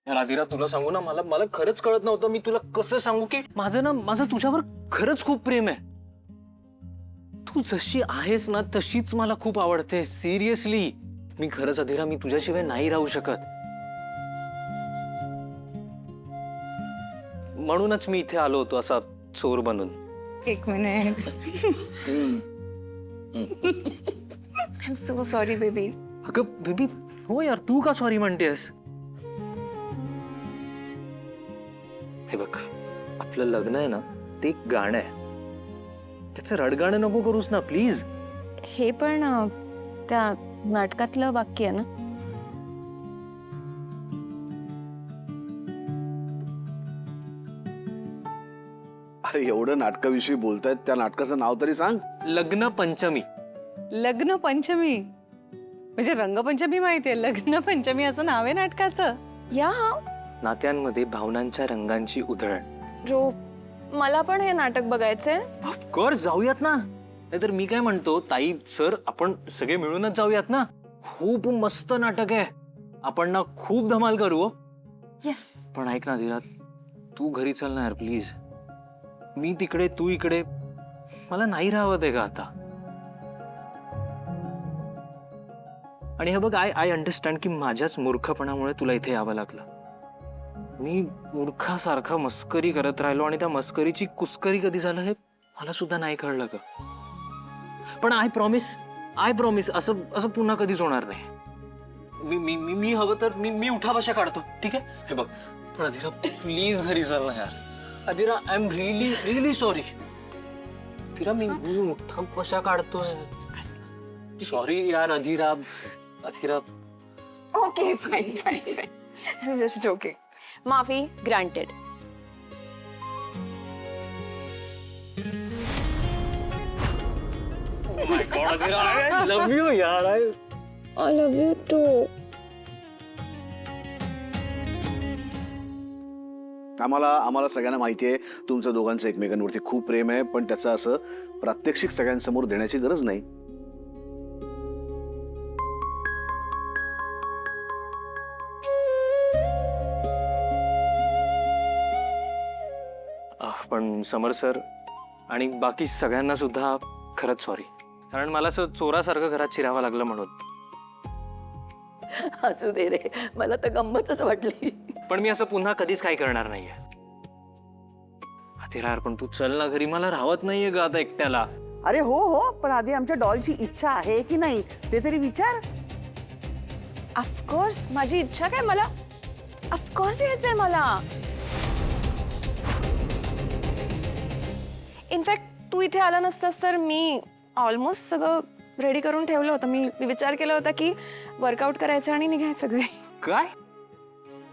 राधिरा तुला सांगू ना, मला मला खरंच कळत नव्हतं. मी तुला कसं सांगू की माझं तुझ्यावर खरंच खूप प्रेम आहे. तू जशी आहेस ना तशीच मला खूप आवडते. सिरियसली मी खरंच अधीरा, मी तुझ्याशिवाय नाही राहू शकत. म्हणूनच मी इथे आलो होतो असा चोर बनून. एक minute. I am so sorry baby. अगं बेबी हो यार, तू का सॉरी म्हणतेस? हे बघ, आपलं लग्न आहे ना ते एक गाणं आहे. त्याचं रडगाणं नको करूस ना प्लीज. हे पण त्या नाटकातलं वाक्य आहे ना? अरे एवढं नाटकाविषयी बोलतायत, त्या नाटकाचं नाव तरी सांग. लग्न पंचमी. लग्न पंचमी म्हणजे रंगपंचमी माहितीये, लग्न पंचमी असं नाव आहे नाटकाचं. या नात्यांमध्ये भावनांच्या रंगांची उधळण. रो, मला पण हे नाटक बघायचंय. ऑफकोर्स जाऊयात ना. नाहीतर मी काय म्हणतो ताई सर, आपण सगळे मिळूनच जाऊयात ना. खूप मस्त नाटक आहे. आपण ना खूप धमाल करू. येस. पण ऐक ना धीरा, तू घरी चल ना यार प्लीज. मी तिकडे तू इकडे, मला नाही राहवत आहे का आता. आणि हे बघ, आय अंडरस्टँड की माझ्याच मूर्खपणामुळे तुला इथे यावं लागलं. मी मूर्खासारखं मस्करी करत राहिलो आणि त्या मस्करीची कुस्करी कधी झालं हे मला सुद्धा नाही कळलं ग. पण आय प्रॉमिस असं असं पुन्हा कधीच होणार नाही. मी मी मी मी हवं तर मी उठाबशा काढतो, ठीक आहे? हे बघ, पण अधीरा प्लीज घरी चल ना यार. Adhira I am really sorry. Adhira मी उठाबशा काढतोय. सॉरी यार Adhira. Okay fine fine. Just joking. माफी granted. My god Adhira, I love you यार. I love you too. आम्हाला सगळ्यांना माहिती आहे तुमचं दोघांचं एकमेकांवरती खूप प्रेम आहे, पण त्याचं असं प्रात्यक्षिक सगळ्यांसमोर देण्याची गरज नाही. पण समर सर आणि बाकी सगळ्यांना सुद्धा खरंच सॉरी. कारण मला असं चोरासारखं घरात शिरावं लागलं म्हणून. असू दे रे, मला तर गंमतच वाटली. पण मी असं पुन्हा कधीच काही करणार नाहीये. अधीरा यार, पण तू चल ना घरी. मला राहत नाहीये ग आता एकट्याला. अरे हो हो, पण आधी आमच्या डॉलची इच्छा आहे की नाही ते तरी विचार. ऑफकोर्स माझी इच्छा काय, मला ऑफकोर्स यायचंय मला. इनफॅक्ट तू इथे आला नसतास तर मी ऑलमोस्ट सगळं रेडी करून ठेवलं होतं. मी विचार केला होता की वर्कआउट करायचं आणि निघायचं घरी. काय?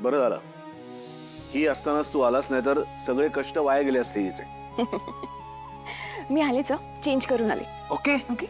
बरं झालं ही असतानाच तू आलास, नाही तर सगळे कष्ट वाया गेले असते हिचे. मी आलेच, चेंज करून आले. Okay okay.